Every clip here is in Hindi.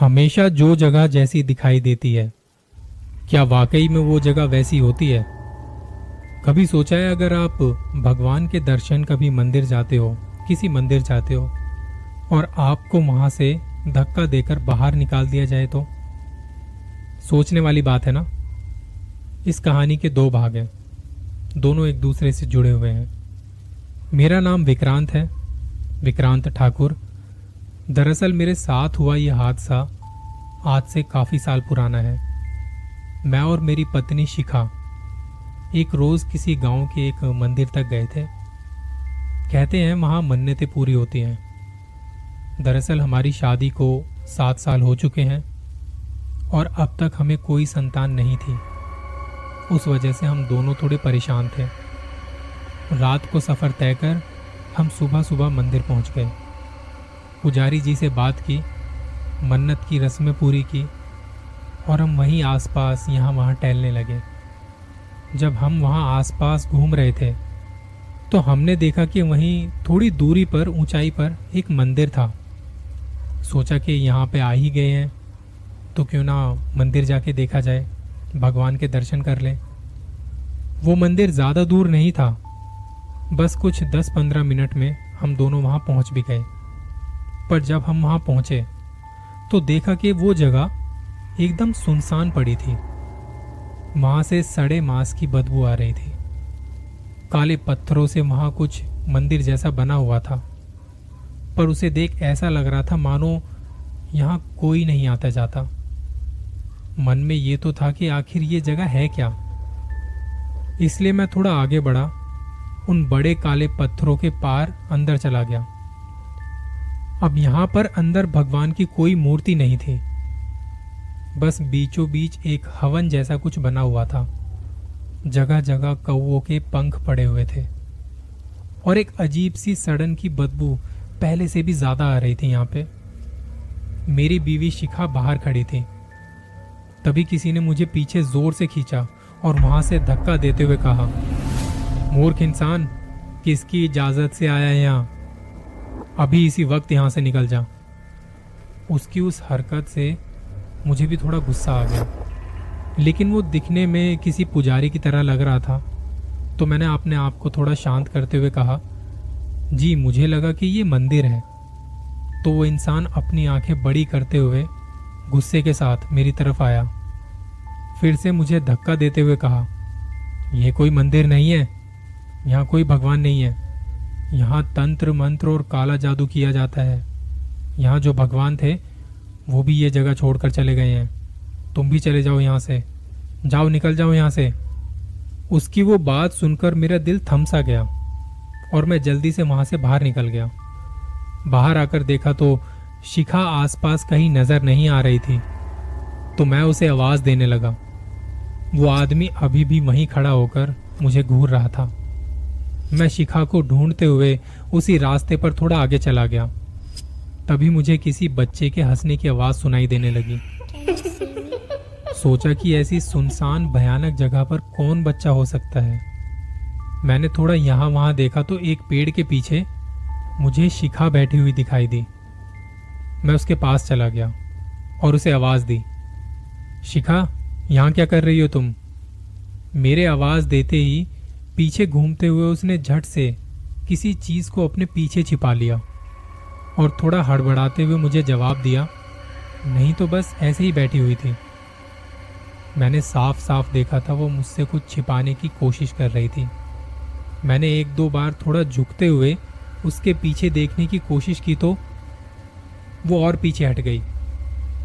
हमेशा जो जगह जैसी दिखाई देती है, क्या वाकई में वो जगह वैसी होती है? कभी सोचा है अगर आप भगवान के दर्शन कभी मंदिर जाते हो, किसी मंदिर जाते हो और आपको वहां से धक्का देकर बाहर निकाल दिया जाए तो? सोचने वाली बात है ना। इस कहानी के दो भाग हैं, दोनों एक दूसरे से जुड़े हुए हैं। मेरा नाम विक्रांत है, विक्रांत ठाकुर। दरअसल मेरे साथ हुआ ये हादसा आज से काफी साल पुराना है। मैं और मेरी पत्नी शिखा एक रोज किसी गांव के एक मंदिर तक गए थे। कहते हैं वहां मन्नतें पूरी होती हैं। दरअसल हमारी शादी को 7 साल हो चुके हैं और अब तक हमें कोई संतान नहीं थी। उस वजह से हम दोनों थोड़े परेशान थे। रात को सफर तय कर हम सुबह सुबह मंदिर पहुंच गए। पुजारी जी से बात की, मन्नत की रस्में पूरी की और हम वहीं आसपास यहाँ वहाँ टहलने लगे। जब हम वहाँ आसपास घूम रहे थे तो हमने देखा कि वहीं थोड़ी दूरी पर ऊंचाई पर एक मंदिर था। सोचा कि यहाँ पे आ ही गए हैं तो क्यों ना मंदिर जाके देखा जाए, भगवान के दर्शन कर लें। वो मंदिर ज़्यादा दूर नहीं था, बस कुछ 10-15 मिनट में हम दोनों वहाँ पहुँच भी गए। पर जब हम वहाँ पहुँचे तो देखा कि वो जगह एकदम सुनसान पड़ी थी। वहाँ से सड़े मांस की बदबू आ रही थी। काले पत्थरों से वहाँ कुछ मंदिर जैसा बना हुआ था, पर उसे देख ऐसा लग रहा था मानो यहाँ कोई नहीं आता जाता। मन में ये तो था कि आखिर ये जगह है क्या। इसलिए मैं थोड़ा आगे बढ़ा, उन बड़े काले पत्थरों के पार अंदर चला गया। अब यहाँ पर अंदर भगवान की कोई मूर्ति नहीं थी, बस बीचों बीच एक हवन जैसा कुछ बना हुआ था। जगह जगह कौवों के पंख पड़े हुए थे और एक अजीब सी सड़न की बदबू पहले से भी ज्यादा आ रही थी यहाँ पे। मेरी बीवी शिखा बाहर खड़ी थी। तभी किसी ने मुझे पीछे जोर से खींचा और वहां से धक्का देते हुए कहा, मूर्ख इंसान, किसकी इजाजत से आया है यहाँ? अभी इसी वक्त यहां से निकल जा। उसकी उस हरकत से मुझे भी थोड़ा गुस्सा आ गया, लेकिन वो दिखने में किसी पुजारी की तरह लग रहा था तो मैंने अपने आप को थोड़ा शांत करते हुए कहा, जी मुझे लगा कि ये मंदिर है। तो वो इंसान अपनी आंखें बड़ी करते हुए गुस्से के साथ मेरी तरफ आया। फिर से मुझे धक्का देते हुए कहा, यह कोई मंदिर नहीं है, यहाँ कोई भगवान नहीं है। यहाँ तंत्र मंत्र और काला जादू किया जाता है। यहाँ जो भगवान थे वो भी ये जगह छोड़कर चले गए हैं। तुम भी चले जाओ यहाँ से, जाओ, निकल जाओ यहाँ से। उसकी वो बात सुनकर मेरा दिल थम सा गया और मैं जल्दी से वहां से बाहर निकल गया। बाहर आकर देखा तो शिखा आसपास कहीं नजर नहीं आ रही थी, तो मैं उसे आवाज देने लगा। वो आदमी अभी भी वहीं खड़ा होकर मुझे घूर रहा था। मैं शिखा को ढूंढते हुए उसी रास्ते पर थोड़ा आगे चला गया। तभी मुझे किसी बच्चे के हंसने की आवाज सुनाई देने लगी। सोचा कि ऐसी सुनसान भयानक जगह पर कौन बच्चा हो सकता है। मैंने थोड़ा यहाँ वहां देखा तो एक पेड़ के पीछे मुझे शिखा बैठी हुई दिखाई दी। मैं उसके पास चला गया और उसे आवाज दी, शिखा, यहाँ क्या कर रही हो तुम? मेरे आवाज देते ही पीछे घूमते हुए उसने झट से किसी चीज को अपने पीछे छिपा लिया और थोड़ा हड़बड़ाते हुए मुझे जवाब दिया, नहीं तो बस ऐसे ही बैठी हुई थी। मैंने साफ साफ देखा था वो मुझसे कुछ छिपाने की कोशिश कर रही थी। मैंने 1-2 बार थोड़ा झुकते हुए उसके पीछे देखने की कोशिश की तो वो और पीछे हट गई।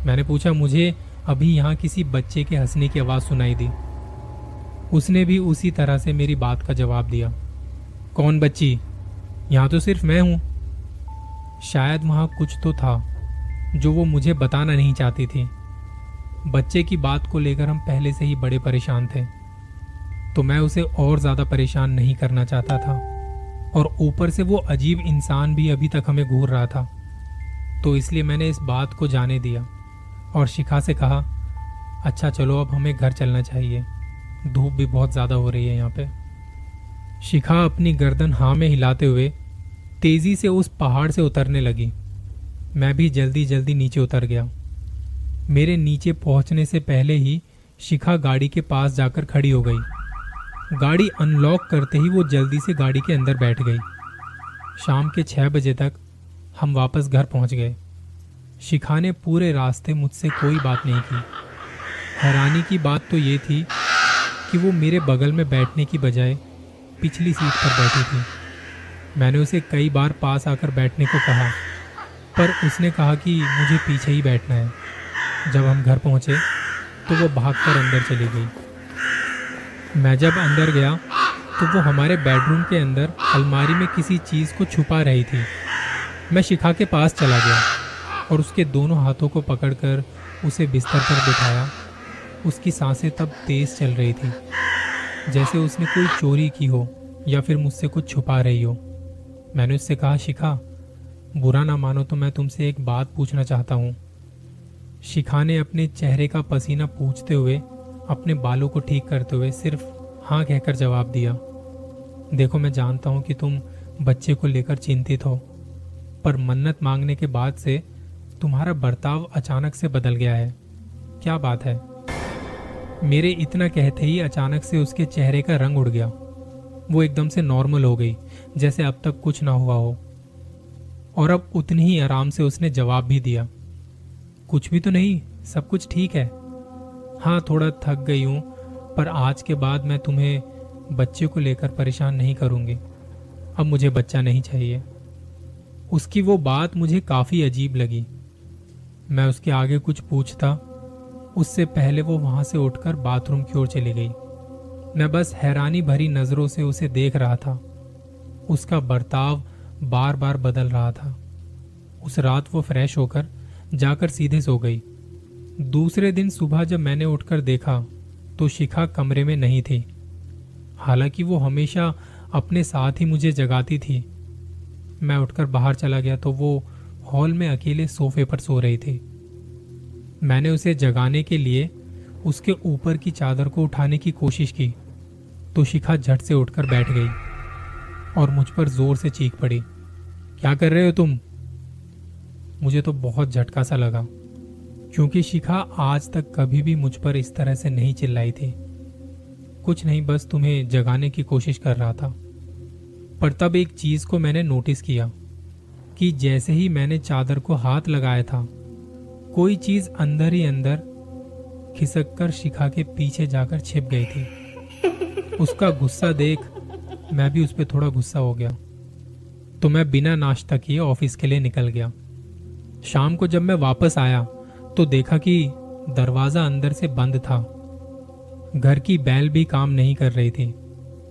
मैंने पूछा, मुझे अभी यहाँ किसी बच्चे के हंसने की आवाज सुनाई दी। उसने भी उसी तरह से मेरी बात का जवाब दिया, कौन बच्ची? यहाँ तो सिर्फ मैं हूं। शायद वहां कुछ तो था जो वो मुझे बताना नहीं चाहती थी। बच्चे की बात को लेकर हम पहले से ही बड़े परेशान थे, तो मैं उसे और ज्यादा परेशान नहीं करना चाहता था। और ऊपर से वो अजीब इंसान भी अभी तक हमें घूर रहा था, तो इसलिए मैंने इस बात को जाने दिया और शिखा से कहा, अच्छा चलो अब हमें घर चलना चाहिए, धूप भी बहुत ज्यादा हो रही है यहाँ पे। शिखा अपनी गर्दन हाँ में हिलाते हुए तेजी से उस पहाड़ से उतरने लगी। मैं भी जल्दी जल्दी नीचे उतर गया। मेरे नीचे पहुंचने से पहले ही शिखा गाड़ी के पास जाकर खड़ी हो गई। गाड़ी अनलॉक करते ही वो जल्दी से गाड़ी के अंदर बैठ गई। शाम के 6 बजे तक हम वापस घर पहुंच गए। शिखा ने पूरे रास्ते मुझसे कोई बात नहीं की। हैरानी की बात तो ये थी कि वो मेरे बगल में बैठने की बजाय पिछली सीट पर बैठी थी। मैंने उसे कई बार पास आकर बैठने को कहा, पर उसने कहा कि मुझे पीछे ही बैठना है। जब हम घर पहुंचे तो वो भागकर अंदर चली गई। मैं जब अंदर गया तो वो हमारे बेडरूम के अंदर अलमारी में किसी चीज़ को छुपा रही थी। मैं शिखा के पास चला गया और उसके दोनों हाथों को पकड़कर उसे बिस्तर पर बिठाया। उसकी सांसें तब तेज चल रही थी, जैसे उसने कोई चोरी की हो या फिर मुझसे कुछ छुपा रही हो। मैंने उससे कहा, शिखा, बुरा ना मानो तो मैं तुमसे एक बात पूछना चाहता हूँ। शिखा ने अपने चेहरे का पसीना पूछते हुए, अपने बालों को ठीक करते हुए सिर्फ हाँ कहकर जवाब दिया। देखो, मैं जानता हूँ कि तुम बच्चे को लेकर चिंतित हो, पर मन्नत मांगने के बाद से तुम्हारा बर्ताव अचानक से बदल गया है। क्या बात है? मेरे इतना कहते ही अचानक से उसके चेहरे का रंग उड़ गया। वो एकदम से नॉर्मल हो गई, जैसे अब तक कुछ ना हुआ हो। और अब उतनी ही आराम से उसने जवाब भी दिया, कुछ भी तो नहीं, सब कुछ ठीक है। हाँ, थोड़ा थक गई हूँ, पर आज के बाद मैं तुम्हें बच्चे को लेकर परेशान नहीं करूँगी। अब मुझे बच्चा नहीं चाहिए। उसकी वो बात मुझे काफ़ी अजीब लगी। मैं उसके आगे कुछ पूछता उससे पहले वो वहाँ से उठकर बाथरूम की ओर चली गई। मैं बस हैरानी भरी नज़रों से उसे देख रहा था। उसका बर्ताव बार बार बदल रहा था। उस रात वो फ्रेश होकर जाकर सीधे सो गई। दूसरे दिन सुबह जब मैंने उठकर देखा तो शिखा कमरे में नहीं थी। हालांकि वो हमेशा अपने साथ ही मुझे जगाती थी। मैं उठकर बाहर चला गया तो वो हॉल में अकेले सोफे पर सो रही थी। मैंने उसे जगाने के लिए उसके ऊपर की चादर को उठाने की कोशिश की तो शिखा झट से उठकर बैठ गई और मुझ पर जोर से चीख पड़ी, क्या कर रहे हो तुम? मुझे तो बहुत झटका सा लगा, क्योंकि शिखा आज तक कभी भी मुझ पर इस तरह से नहीं चिल्लाई थी। कुछ नहीं, बस तुम्हें जगाने की कोशिश कर रहा था। पर तब एक चीज को मैंने नोटिस किया कि जैसे ही मैंने चादर को हाथ लगाया था, कोई चीज अंदर ही अंदर खिसक कर शिखा के पीछे जाकर छिप गई थी। उसका गुस्सा देख मैं भी उस पर थोड़ा गुस्सा हो गया, तो मैं बिना नाश्ता किए ऑफिस के लिए निकल गया। शाम को जब मैं वापस आया तो देखा कि दरवाजा अंदर से बंद था। घर की बैल भी काम नहीं कर रही थी।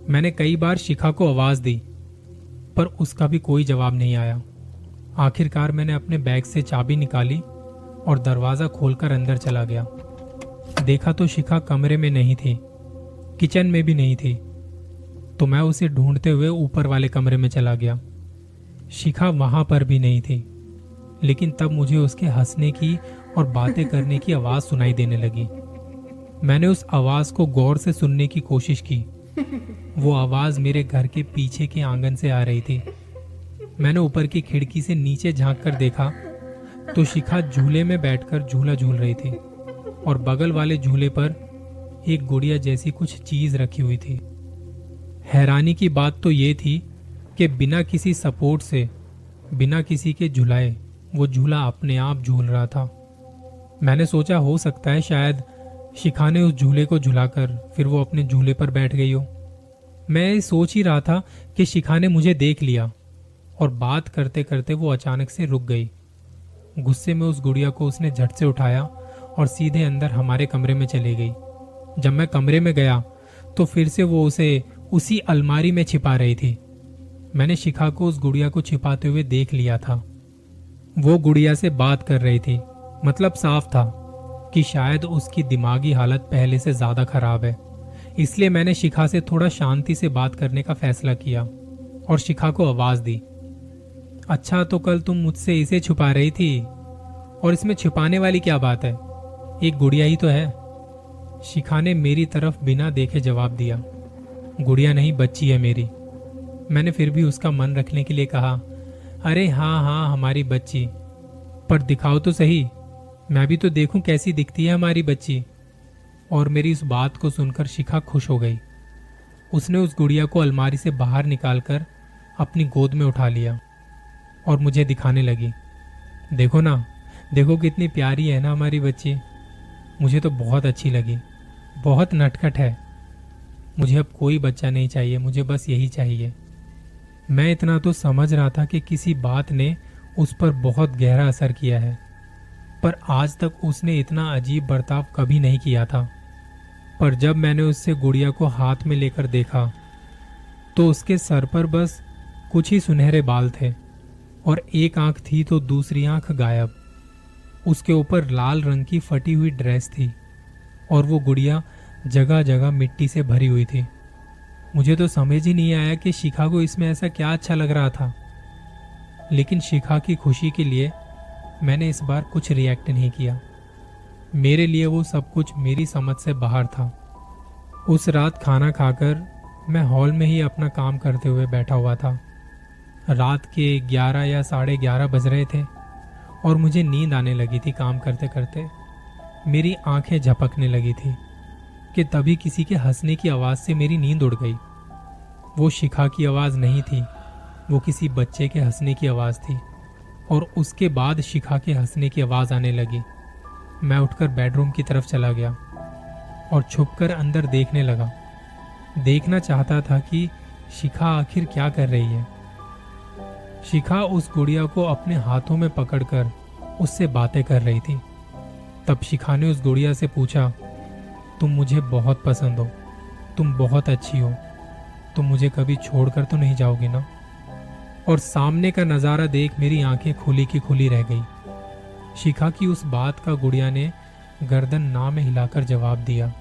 मैंने कई बार शिखा को आवाज दी, पर उसका भी कोई जवाब नहीं आया। आखिरकार मैंने अपने बैग से चाबी निकाली और दरवाजा खोलकर अंदर चला गया। देखा तो शिखा कमरे में नहीं थी, किचन में भी नहीं थी। तो मैं उसे ढूंढते हुए ऊपर वाले कमरे में चला गया। शिखा वहां पर भी नहीं थी, लेकिन तब मुझे उसके हंसने की और बातें करने की आवाज सुनाई देने लगी। मैंने उस आवाज को गौर से सुनने की कोशिश की। वो आवाज मेरे घर के पीछे के आंगन से आ रही थी। मैंने ऊपर की खिड़की से नीचे झांक कर देखा तो शिखा झूले में बैठकर झूला झूल रही थी और बगल वाले झूले पर एक गुड़िया जैसी कुछ चीज रखी हुई थी। हैरानी की बात तो ये थी कि बिना किसी सपोर्ट से, बिना किसी के झुलाए, वो झूला अपने आप झूल रहा था। मैंने सोचा हो सकता है शायद शिखा ने उस झूले को झुलाकर फिर वो अपने झूले पर बैठ गई हो। मैं सोच ही रहा था कि शिखा ने मुझे देख लिया और बात करते करते वो अचानक से रुक गई। गुस्से में उस गुड़िया को उसने झट से उठाया और सीधे अंदर हमारे कमरे में चली गई। जब मैं कमरे में गया तो फिर से वो उसे उसी अलमारी में छिपा रही थी। मैंने शिखा को उस गुड़िया को छिपाते हुए देख लिया था। वो गुड़िया से बात कर रही थी। मतलब साफ था कि शायद उसकी दिमागी हालत पहले से ज्यादा खराब है। इसलिए मैंने शिखा से थोड़ा शांति से बात करने का फैसला किया और शिखा को आवाज दी, अच्छा, तो कल तुम मुझसे इसे छुपा रही थी, और इसमें छुपाने वाली क्या बात है? एक गुड़िया ही तो है। शिखा ने मेरी तरफ बिना देखे जवाब दिया, गुड़िया नहीं, बच्ची है मेरी। मैंने फिर भी उसका मन रखने के लिए कहा, अरे हाँ हाँ, हमारी बच्ची, पर दिखाओ तो सही। मैं भी तो देखूं कैसी दिखती है हमारी बच्ची। और मेरी इस बात को सुनकर शिखा खुश हो गई। उसने उस गुड़िया को अलमारी से बाहर निकालकर अपनी गोद में उठा लिया और मुझे दिखाने लगी। देखो ना, देखो कितनी प्यारी है ना हमारी बच्ची। मुझे तो बहुत अच्छी लगी, बहुत नटखट है। मुझे अब कोई बच्चा नहीं चाहिए, मुझे बस यही चाहिए। मैं इतना तो समझ रहा था कि किसी बात ने उस पर बहुत गहरा असर किया है, पर आज तक उसने इतना अजीब बर्ताव कभी नहीं किया था। पर जब मैंने उससे गुड़िया को हाथ में लेकर देखा तो उसके सर पर बस कुछ ही सुनहरे बाल थे और एक आंख थी तो दूसरी आंख गायब। उसके ऊपर लाल रंग की फटी हुई ड्रेस थी और वो गुड़िया जगह जगह मिट्टी से भरी हुई थी। मुझे तो समझ ही नहीं आया कि शिखा को इसमें ऐसा क्या अच्छा लग रहा था, लेकिन शिखा की खुशी के लिए मैंने इस बार कुछ रिएक्ट नहीं किया। मेरे लिए वो सब कुछ मेरी समझ से बाहर था। उस रात खाना खाकर मैं हॉल में ही अपना काम करते हुए बैठा हुआ था। रात के 11 या 11:30 बज रहे थे और मुझे नींद आने लगी थी। काम करते करते मेरी आंखें झपकने लगी थी कि तभी किसी के हंसने की आवाज़ से मेरी नींद उड़ गई। वो शिखा की आवाज़ नहीं थी, वो किसी बच्चे के हंसने की आवाज़ थी। और उसके बाद शिखा के हंसने की आवाज़ आने लगी। मैं उठकर बेडरूम की तरफ चला गया और छुपकर अंदर देखने लगा। देखना चाहता था कि शिखा आखिर क्या कर रही है। शिखा उस गुड़िया को अपने हाथों में पकड़कर उससे बातें कर रही थी। तब शिखा ने उस गुड़िया से पूछा, तुम मुझे बहुत पसंद हो, तुम बहुत अच्छी हो, तुम मुझे कभी छोड़कर तो नहीं जाओगी ना। और सामने का नज़ारा देख मेरी आंखें खुली की खुली रह गई। शिखा की उस बात का गुड़िया ने गर्दन ना में हिलाकर जवाब दिया।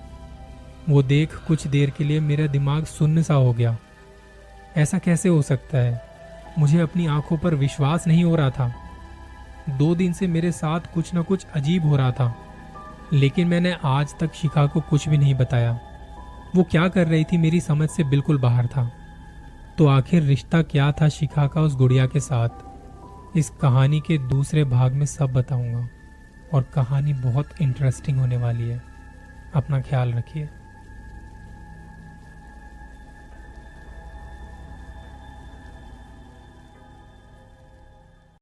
वो देख कुछ देर के लिए मेरा दिमाग सुन्न सा हो गया। ऐसा कैसे हो सकता है? मुझे अपनी आंखों पर विश्वास नहीं हो रहा था। 2 दिन से मेरे साथ कुछ ना कुछ अजीब हो रहा था, लेकिन मैंने आज तक शिखा को कुछ भी नहीं बताया। वो क्या कर रही थी मेरी समझ से बिल्कुल बाहर था। तो आखिर रिश्ता क्या था शिखा का उस गुड़िया के साथ? इस कहानी के दूसरे भाग में सब बताऊंगा और कहानी बहुत इंटरेस्टिंग होने वाली है। अपना ख्याल रखिए।